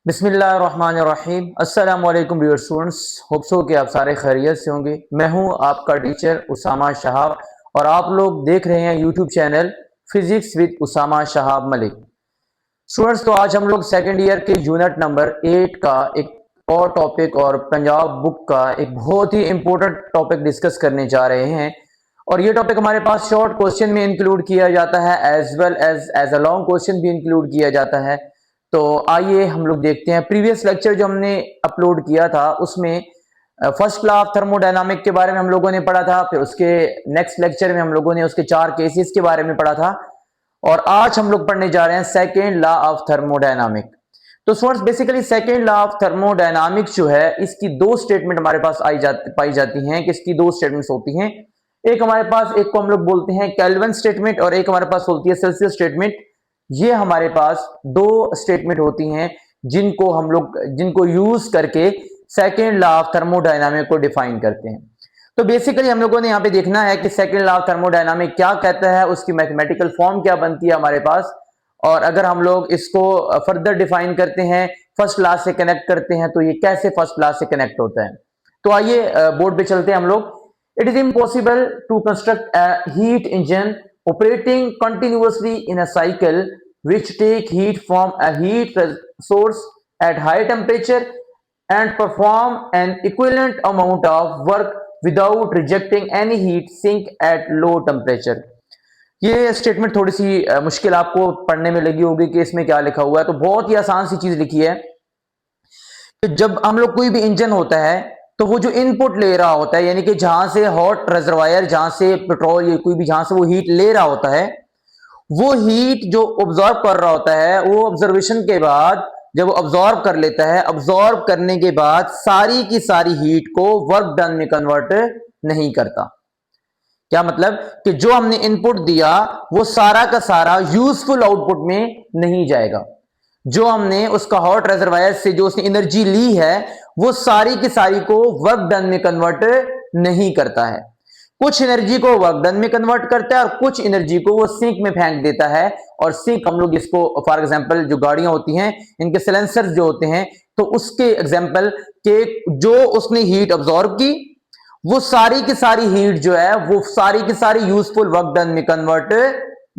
बिस्मिल्लाहिर्रहमानिर्रहीम। अस्सलाम वालेकुम डियर स्टूडेंट्स। होप सो कि आप सारे खैरियत से होंगे। मैं हूं आपका टीचर उसामा शहाब और आप लोग देख रहे हैं YouTube channel physics with Usama Shahab Malik. Students, तो आज हम लोग सेकेंड ईयर के यूनिट नंबर 8 का एक और टॉपिक और पंजाब बुक का एक बहुत ही इंपॉर्टेंट टॉपिक डिस्कस करने जा रहे हैं। और ये टॉपिक हमारे पास शॉर्ट क्वेश्चन में इंक्लूड किया जाता है as well as a long question भी इंक्लूड किया जाता है। तो आइए हम लोग देखते हैं। प्रीवियस लेक्चर जो हमने अपलोड किया था उसमें फर्स्ट लॉ ऑफ थर्मोडायनामिक के बारे में हम लोगों ने पढ़ा था। फिर उसके नेक्स्ट लेक्चर में हम लोगों ने उसके 4 केसेस के बारे में पढ़ा था और आज हम लोग पढ़ने जा रहे हैं सेकेंड लॉ ऑफ थर्मोडायनामिक। तो students, basically second law of thermodynamics जो है इसकी दो स्टेटमेंट हमारे पास पाई जाती हैं कि इसकी दो स्टेटमेंट्स होती हैं। एक हमारे पास, एक को हम लोग बोलते हैं केल्विन स्टेटमेंट और एक हमारे पास होती है सेल्सियस स्टेटमेंट। ये हमारे पास दो स्टेटमेंट होती हैं जिनको यूज करके सेकेंड लॉ ऑफ थर्मोडायनामिक को डिफाइन करते हैं। तो बेसिकली हम लोगों ने यहाँ पे देखना है कि सेकेंड लॉ ऑफ थर्मोडायनामिक क्या कहता है, उसकी मैथमेटिकल फॉर्म क्या बनती है हमारे पास, और अगर हम लोग इसको फर्दर डिफाइन करते हैं, फर्स्ट लॉ से कनेक्ट करते हैं, तो ये कैसे फर्स्ट लॉ से कनेक्ट होता है। तो आइए बोर्ड पे चलते हैं हम लोग। It is impossible to construct a heat engine operating continuously in a cycle which take heat from a heat source at high temperature and perform an equivalent amount of work without rejecting any heat sink at low temperature। ये statement थोड़ी सी मुश्किल आपको पढ़ने में लगी होगी कि इसमें क्या लिखा हुआ है। तो बहुत ही आसान सी चीज लिखी है कि जब हम लोग कोई भी इंजन होता है तो वो जो इनपुट ले रहा होता है, यानी कि जहां से हॉट रिजर्वायर, जहां से पेट्रोल या कोई भी जहां से वो हीट ले रहा होता है, वो हीट जो ऑब्जॉर्व कर रहा होता है, वो ऑब्जर्वेशन के बाद जब वो ऑब्जॉर्व कर लेता है, ऑब्जॉर्व करने के बाद सारी की सारी हीट को वर्क डन में कन्वर्ट नहीं करता। क्या मतलब कि जो हमने इनपुट दिया वो सारा का सारा यूजफुल आउटपुट में नहीं जाएगा। जो हमने उसका हॉट रिजर्वायर से जो उसने एनर्जी ली है वो सारी की सारी को वर्क डन में कन्वर्ट नहीं करता है। कुछ एनर्जी को वर्क डन में कन्वर्ट करता है और कुछ एनर्जी को वो सिंक में फेंक देता है। और सिंक हम लोग इसको फॉर एग्जांपल जो गाड़ियां होती हैं इनके सिलेंसर जो होते हैं, तो उसके एग्जांपल के जो उसने हीट अब्सॉर्ब की वो सारी की सारी हीट जो है वो सारी की सारी यूजफुल वर्क डन में कन्वर्ट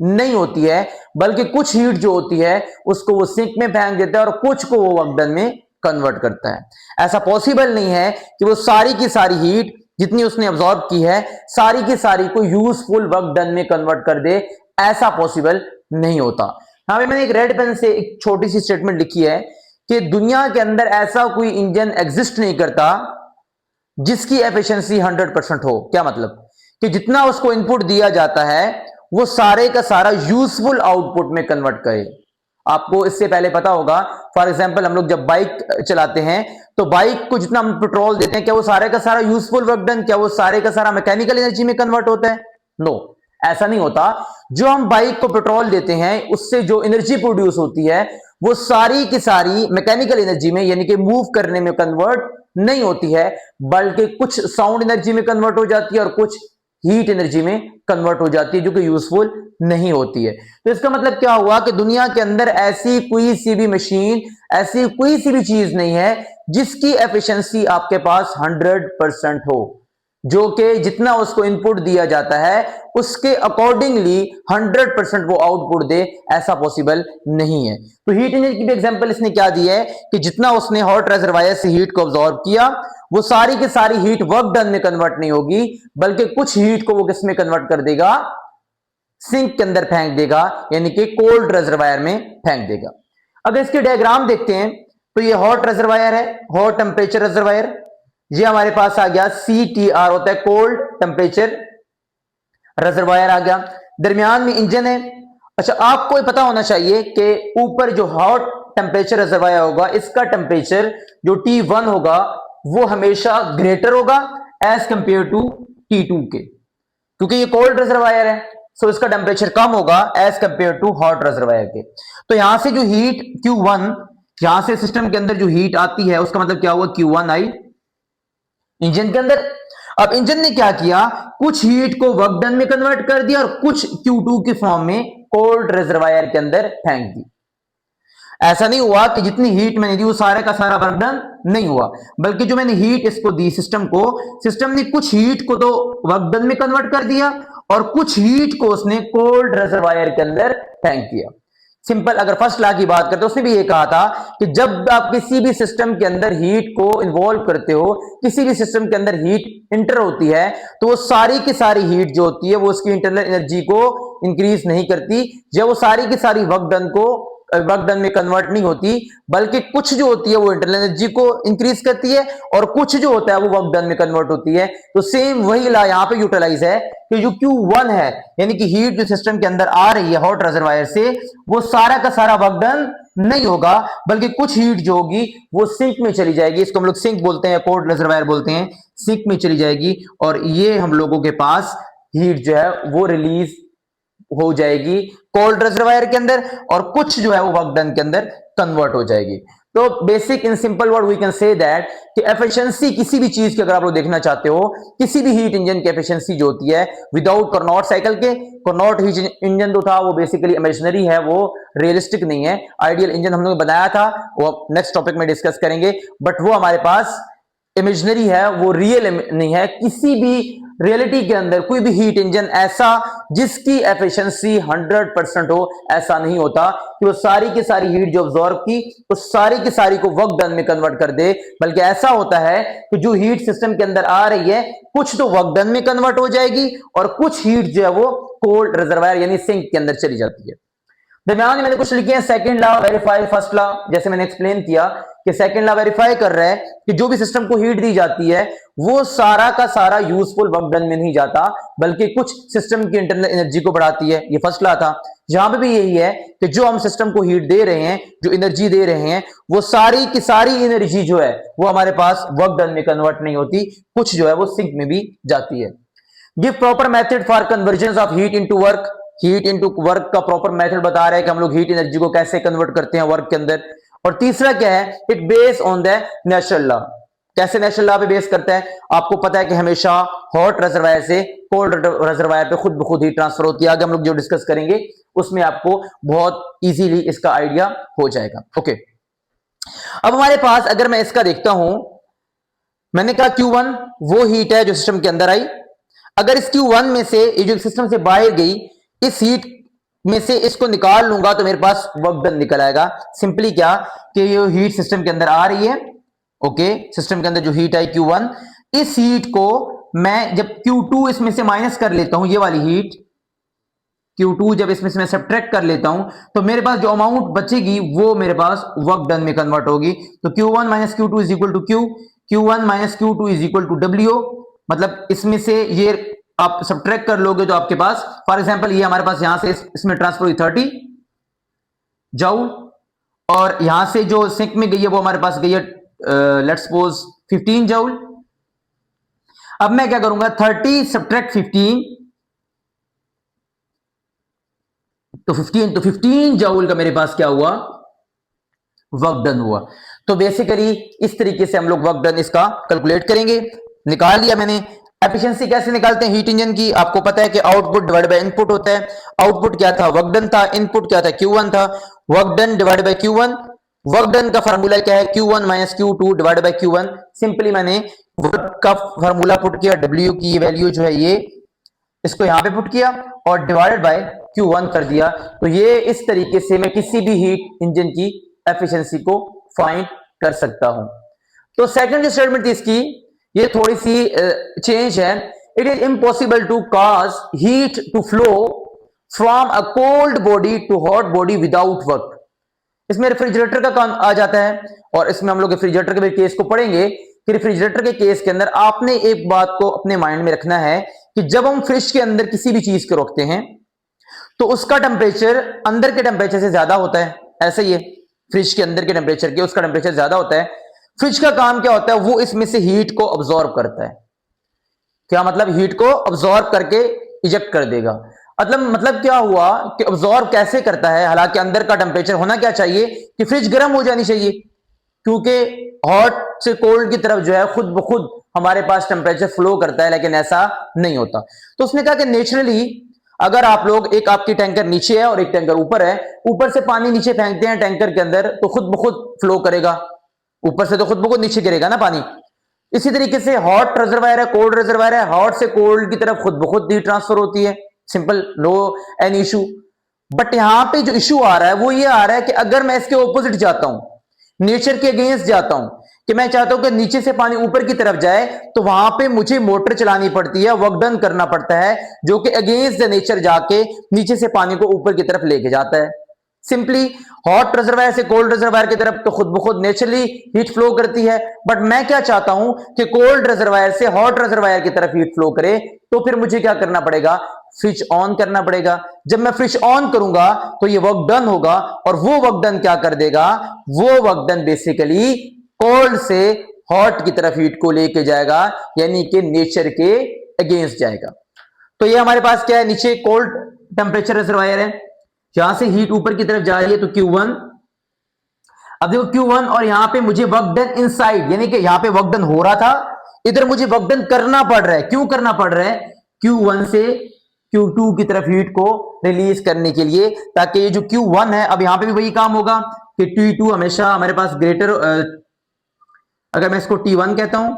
नहीं होती है, बल्कि कुछ हीट जो होती है उसको वो सिंक में फेंक देता है और कुछ को वो वर्क डन में कन्वर्ट करता है। ऐसा पॉसिबल नहीं है कि वो सारी की सारी हीट जितनी उसने अब्सॉर्ब की है सारी की सारी को यूजफुल वर्क डन में कन्वर्ट कर दे, ऐसा पॉसिबल नहीं होता। यहां पे मैंने एक रेड पेन से एक छोटी सी स्टेटमेंट लिखी है कि दुनिया के अंदर ऐसा कोई इंजन एग्जिस्ट नहीं करता जिसकी एफिशिएंसी 100% हो। क्या मतलब कि जितना उसको इनपुट दिया जाता है वो सारे का सारा यूजफुल आउटपुट में कन्वर्ट करे। आपको इससे पहले पता होगा, फॉर एग्जांपल हम लोग जब बाइक चलाते हैं तो बाइक को जितना हम पेट्रोल देते हैं, क्या वो सारे का सारा यूजफुल वर्क डन, क्या वो सारे का सारा मैकेनिकल एनर्जी में कन्वर्ट होता है? नो, ऐसा नहीं होता। जो हम बाइक को पेट्रोल देते हैं उससे जो एनर्जी प्रोड्यूस होती है वो सारी की सारी मैकेनिकल एनर्जी में यानी कि मूव करने में कन्वर्ट नहीं होती है, बल्कि कुछ साउंड एनर्जी में कन्वर्ट हो जाती है और कुछ हीट एनर्जी में कन्वर्ट हो जाती है जो कि यूजफुल नहीं होती है। तो इसका मतलब क्या हुआ कि दुनिया के अंदर ऐसी कोई सी भी मशीन, ऐसी कोई सी भी चीज नहीं है जिसकी एफिशिएंसी आपके पास 100% हो, जो कि जितना उसको इनपुट दिया जाता है उसके अकॉर्डिंगली 100% वो आउटपुट दे, ऐसा पॉसिबल नहीं है। तो हीट इंजन की भी एग्जांपल इसने क्या दी है कि जितना उसने हॉट रिजर्वायर से हीट को ऑब्जॉर्व किया वो सारी की सारी हीट वर्क डन में कन्वर्ट नहीं होगी, बल्कि कुछ हीट को वो किस में कन्वर्ट कर देगा? सिंक के अंदर फेंक देगा, यानी कि कोल्ड रिजर्वायर में फेंक देगा। अगर इसके डायग्राम देखते हैं तो ये हॉट रिजर्वायर है, हॉट टेम्परेचर रिजर्वायर। ये हमारे पास आ गया CTR होता है, कोल्ड टेम्परेचर रिजर्वायर आ गया। दरमियान में इंजन है। अच्छा, आपको पता होना चाहिए कि ऊपर जो हॉट टेम्परेचर रिजर्वायर होगा इसका टेम्परेचर जो T1 होगा वो हमेशा ग्रेटर होगा एज कंपेयर टू T2 के, क्योंकि ये कोल्ड रिजर्वायर है, सो इसका टेम्परेचर कम होगा as compared to hot reservoir के। तो यहां से जो हीट Q1, यहां से सिस्टम के अंदर जो हीट आती है उसका मतलब क्या हुआ? Q1 आई इंजन के अंदर। अब इंजन ने क्या किया? कुछ हीट को वर्क डन में कन्वर्ट कर दिया और कुछ Q2 के फॉर्म में कोल्ड रिजर्वायर के अंदर फेंक दी। ऐसा नहीं हुआ कि जितनी हीट मैंने दी वो सारा का सारा वर्क डन नहीं हुआ, बल्कि जो मैंने हीट इसको दी सिस्टम को, सिस्टम ने कुछ हीट को तो वर्क डन में कन्वर्ट कर दिया और कुछ हीट को उसने कोल्ड रिजर्वायर के अंदर फेंक दिया। सिंपल अगर फर्स्ट लॉ की बात करते हैं उसने भी ये कहा था कि जब आप किसी भी सिस्टम के अंदर हीट को इन्वॉल्व करते हो, किसी भी सिस्टम के अंदर हीट इंटर होती है, तो वो सारी की सारी हीट जो होती है वो उसकी इंटरनल एनर्जी को इंक्रीज नहीं करती, जब वो सारी की सारी वर्क डन में कन्वर्ट नहीं होती, बल्कि कुछ जो होती है वो इंटरनल एनर्जी को इंक्रीज करती है और कुछ जो होता है वो वर्क डन में कन्वर्ट होती है। तो सेम वही लॉ यहां पे यूटिलाइज है कि जो Q1 है यानी कि हीट जो सिस्टम के अंदर आ रही है हॉट रिजर्वायर से, वो सारा का सारा वर्क डन नहीं होगा, बल्कि कुछ हीट जो होगी वो सिंक में चली जाएगी। इसको हम लोग सिंक बोलते हैं, कोल्ड रिजर्वायर बोलते हैं, सिंक में चली जाएगी और ये हम लोगों के पास हीट जो है वो रिलीज हो जाएगी कोल्ड रिजर्वायर के अंदर और कुछ जो है वो वर्क डन के अंदर कन्वर्ट हो जाएगी। तो basic in simple word we can say that कि एफिशिएंसी किसी भी चीज की अगर आप लोग देखना चाहते हो, किसी भी हीट इंजन की एफिशिएंसी जो होती है विदाउट कार्नोट साइकिल के, कार्नोट हीट इंजन जो था वो बेसिकली इमेजिनरी है, वो रियलिस्टिक नहीं है। आइडियल इंजन हम लोग बनाया था, वो नेक्स्ट टॉपिक में डिस्कस करेंगे, बट वो हमारे पास इमेजिनरी है, वो रियल नहीं है। किसी भी रियलिटी के अंदर कोई भी हीट इंजन ऐसा जिसकी एफिशिएंसी 100% हो, ऐसा नहीं होता कि वो सारी की सारी हीट जो अब्सॉर्ब की तो सारी की सारी को वर्क डन में कन्वर्ट कर दे, बल्कि ऐसा होता है कि जो हीट सिस्टम के अंदर आ रही है कुछ तो वर्क डन में कन्वर्ट हो जाएगी और कुछ हीट जो है वो कोल्ड रिजर्वायर यानी सिंक के अंदर चली जाती है। दरम्यान में मैंने कुछ लिखे हैं second law verify first law, जैसे मैंने एक्सप्लेन किया कि सेकंड लॉ वेरीफाई कर रहा है कि जो भी सिस्टम को हीट दी जाती है वो सारा का सारा यूजफुल वर्क डन में नहीं जाता, बल्कि कुछ सिस्टम की इंटरनल एनर्जी को बढ़ाती है। ये फर्स्ट लॉ था। यहां पे भी यही है कि जो हम सिस्टम को हीट दे रहे हैं, जो एनर्जी दे रहे हैं, वो सारी की सारी एनर्जी जो है वो हमारे पास वर्क डन में कन्वर्ट नहीं होती, कुछ जो है वो सिंक में भी जाती है। Give proper method for conversion of heat into work. Heat into work का प्रॉपर मेथड बता रहा है कि हम लोग हीट एनर्जी को कैसे कन्वर्ट करते हैं वर्क के अंदर। और तीसरा क्या है, it base on the natural law. कैसे नेचुरल लॉ पे बेस करता है? आपको पता है कि हमेशा हॉट रिजर्वायर से कोल्ड रिजर्वायर पे खुद ब खुद हीट ट्रांसफर होती है। आगे हम लोग जो डिस्कस करेंगे उसमें आपको बहुत इजीली इसका आइडिया हो जाएगा। ओके, अब हमारे पास अगर मैं इसका देखता हूं, मैंने कहा Q1 वो हीट है जो सिस्टम के अंदर आई। अगर इस Q1 में से ये जो सिस्टम से बाहर गई, इस हीट में से इसको निकाल लूंगा तो मेरे पास वर्क डन निकल आएगा। सिंपली क्या कि ये हीट सिस्टम के अंदर आ रही है, ओके, सिस्टम के अंदर जो हीट आई Q1, इस हीट को मैं जब Q2 इसमें से माइनस कर लेता हूं, ये वाली हीट Q2 जब इसमें से मैं सब्ट्रैक्ट कर लेता हूं तो मेरे पास जो अमाउंट बचेगी वो मेरे पास वर्क डन में कन्वर्ट होगी। तो Q1 minus Q2 is equal to Q, Q1 minus Q2 is equal to W। मतलब इसमें से ये आप सब्ट्रैक्ट कर लोगे तो आपके पास फॉर एग्जांपल ये हमारे पास यहां से इसमें ट्रांसफर हुई 30 जूल और यहां से जो सिंक में गई है वो हमारे पास गई है लेट्स सपोज 15 जूल। अब मैं क्या करूंगा, 30 सब्ट्रैक्ट 15 तो 15 जूल का मेरे पास क्या हुआ, वर्क डन हुआ। तो बेसिकली इस तरीके से हम लोग वर्क डन इसका कैलकुलेट करेंगे। निकाल लिया मैंने। एफिशिएंसी कैसे निकालते हैं हीट इंजन की? आपको पता है कि आउटपुट डिवाइड बाय इनपुट होता है। आउटपुट क्या था, वर्क डन था। इनपुट क्या था, Q1 था। Work done divide by Q1। Work done का फार्मूला क्या है, Q1 minus Q2 divide by Q1। Simply मैंने वर्क का फार्मूला पुट किया, W की वैल्यू जो है ये, इसको यहां पे पुट किया और डिवाइडेड बाय Q1 कर दिया। तो ये इस तरीके से मैं किसी भी हीट इंजन की एफिशिएंसी को फाइंड कर सकता हूं। तो सेकंड जो स्टेटमेंट थी इसकी, ये थोड़ी सी चेंज है। It is impossible to cause heat to flow from a cold body to hot body without work. इसमें रेफ्रिजरेटर का काम आ जाता है और इसमें हम लोग रेफ्रिजरेटर के केस को पढ़ेंगे कि रेफ्रिजरेटर के केस के अंदर आपने एक बात को अपने माइंड में रखना है कि जब हम फ्रिज के अंदर किसी भी चीज को रखते हैं तो उसका टेम्परेचर अंदर के टेम्परेचर से ज्यादा होता है। ऐसे ही है, फ्रिज के अंदर के टेम्परेचर के उसका टेम्परेचर ज्यादा होता है। फ्रिज का काम क्या होता है, वो इसमें से हीट को अब्सॉर्ब करता है। क्या मतलब, हीट को अब्सॉर्ब करके इजेक्ट कर देगा। मतलब क्या हुआ कि अब्सॉर्ब कैसे करता है, हालांकि अंदर का टेम्परेचर होना क्या चाहिए कि फ्रिज गर्म हो जानी चाहिए, क्योंकि हॉट से कोल्ड की तरफ जो है खुद ब खुद हमारे पास टेम्परेचर फ्लो करता है, लेकिन ऐसा नहीं होता। तो उसने कहा कि नेचुरली अगर आप लोग एक आपकी टैंकर नीचे है और एक टैंकर ऊपर है, ऊपर से पानी नीचे फेंकते हैं टैंकर के अंदर तो खुद ब खुद फ्लो करेगा, ऊपर से तो खुद ब खुद नीचे गिरेगा ना पानी। इसी तरीके से हॉट रिजर्वायर है, कोल्ड रिजर्वायर है, हॉट से कोल्ड की तरफ खुद ब खुद हीट ट्रांसफर होती है, simple, no any issue. But यहां पे जो इशू आ रहा है वो ये आ रहा है कि अगर मैं इसके ऑपोजिट जाता हूं, नेचर के अगेंस्ट जाता हूं, कि मैं चाहता हूं कि नीचे से पानी ऊपर की तरफ जाए, तो वहां पे मुझे मोटर चलानी पड़ती है, वर्क डन करना पड़ता है, जो कि अगेंस्ट द नेचर जाके नीचे से पानी को ऊपर की तरफ लेके जाता है। सिंपली हॉट रिजर्वायर से कोल्ड रिजर्वायर की तरफ तो खुद ब खुद नेचुरली हीट फ्लो करती है, बट मैं क्या चाहता हूं कि कोल्ड रिजर्वायर से हॉट रिजर्वायर की तरफ हीट फ्लो करे, तो फिर मुझे क्या करना पड़ेगा, स्विच ऑन करना पड़ेगा। जब मैं स्विच ऑन करूंगा तो ये वर्क डन होगा, और वो वर्क डन क्या कर देगा, वो वर्क डन बेसिकली कोल्ड से हॉट की तरफ हीट को लेके जाएगा, यानी कि नेचर के अगेंस्ट जाएगा। तो ये हमारे पास क्या है, नीचे कोल्ड टेम्परेचर रिजर्वायर है, यहां से हीट ऊपर की तरफ जा रही है तो Q1। अब देखो Q1 और यहां पे मुझे वर्क डन इनसाइड, यानी कि यहां पे वर्क डन हो रहा था, इधर मुझे वर्क डन करना पड़ रहा है। क्यों करना पड़ रहा है, Q1 से Q2 की तरफ हीट को रिलीज करने के लिए, ताकि ये जो Q1 है, अब यहां पे भी वही काम होगा कि T2 हमेशा हमारे पास ग्रेटर, अगर मैं इसको T1 कहता हूं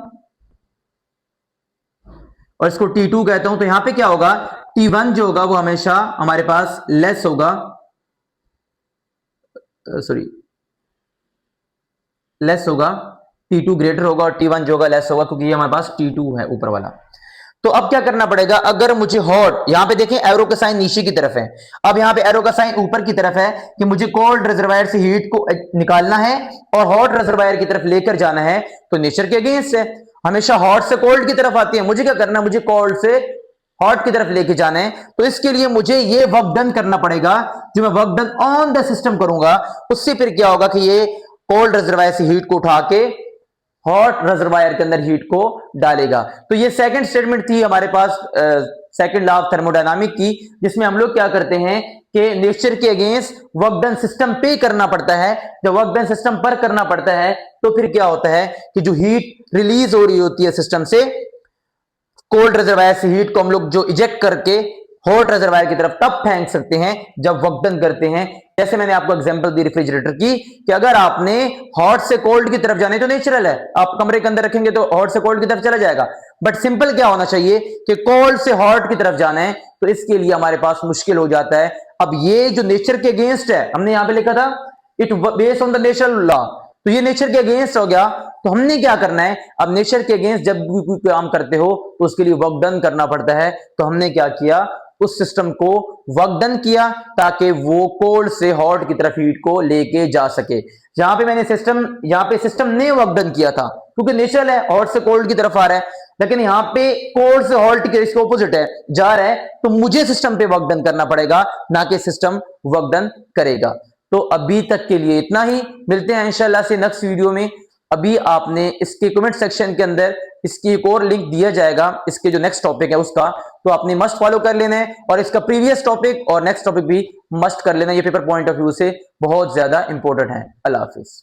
और इसको T2 कहता हूं, तो यहां पे क्या होगा, T1 जो होगा वो हमेशा हमारे पास लेस होगा, सॉरी लेस होगा, T2 ग्रेटर होगा और T1 जो होगा लेस होगा, क्योंकि ये हमारे पास T2 है ऊपर वाला। तो अब क्या करना पड़ेगा, अगर मुझे हॉट, यहां पे देखें एरो का साइन नीचे की तरफ है, अब यहां पे एरो का साइन ऊपर की तरफ है कि मुझे कोल्ड रिजर्वायर से हीट को निकालना है और हॉट रिजर्वायर की तरफ लेकर जाना है, तो नेचर के अगेंस्ट है, हमेशा हॉट से कोल्ड की तरफ आती है, मुझे क्या करना है, मुझे कोल्ड से हॉट की तरफ लेके जाना है। तो इसके लिए मुझे ये वर्क डन करना पड़ेगा, जो मैं work done on the system करूंगा, उससे फिर क्या होगा कि ये कोल्ड रिजर्वायर से हीट को उठा के हॉट रिजर्वायर के अंदर हीट को डालेगा। तो ये सेकंड स्टेटमेंट थी हमारे पास सेकंड लॉ ऑफ थर्मोडायनामिक की, जिसमें हम लोग क्या करते हैं कि नेचर के अगेंस्ट वर्क डन सिस्टम पे करना पड़ता है। जब वर्क डन सिस्टम पर करना पड़ता है तो फिर क्या होता है कि जो हीट रिलीज हो रही होती है सिस्टम से, कोल्ड रिजर्वायर से हीट को हम लोग जो इजेक्ट करके हॉट रिजर्वायर की तरफ तब फेंक सकते हैं जब वर्क डन करते हैं। जैसे मैंने आपको एग्जांपल दी रेफ्रिजरेटर की, कि अगर आपने हॉट से कोल्ड की तरफ जाने, तो नेचुरल है, आप कमरे के अंदर रखेंगे तो हॉट से कोल्ड की तरफ चला जाएगा, बट सिंपल क्या होना चाहिए कि कोल्ड से हॉट की तरफ जाना है, तो इसके लिए हमारे पास मुश्किल हो जाता है। अब ये जो नेचर के अगेंस्ट है, हमने यहां पे लिखा था it based on the natural law, तो ये नेचर के अगेंस्ट हो गया। तो हमने क्या करना है, अब नेचर के अगेंस्ट जब भी कोई काम करते हो तो उसके लिए वर्क डन करना पड़ता है। तो हमने क्या किया, उस सिस्टम को वर्क डन किया ताकि वो कोल्ड से हॉट की तरफ हीट को लेके जा सके। जहां पे मैंने सिस्टम ने वर्क डन किया था, क्योंकि नेचुरल है, हॉट से कोल्ड की तरफ आ रहा है, लेकिन यहाँ पे कोल्ड से हॉट के इसके ऑपोजिट है, जा रहा है, तो मुझे सिस्टम पे वर्क डन करना पड़ेगा, ना कि सिस्टम वर्क डन करेगा। तो अभी तक के लिए इतना ही, मिलते हैं इंशाल्लाह से नेक्स्ट वीडियो में। अभी आपने इसके कमेंट सेक्शन के अंदर इसकी एक और लिंक दिया जाएगा, इसके जो नेक्स्ट टॉपिक है उसका, तो आपने मस्ट फॉलो कर लेना है, और इसका प्रीवियस टॉपिक और नेक्स्ट टॉपिक भी मस्ट कर लेना, ये पेपर पॉइंट ऑफ व्यू से बहुत ज्यादा इंपॉर्टेंट है। अल्लाह हाफिज।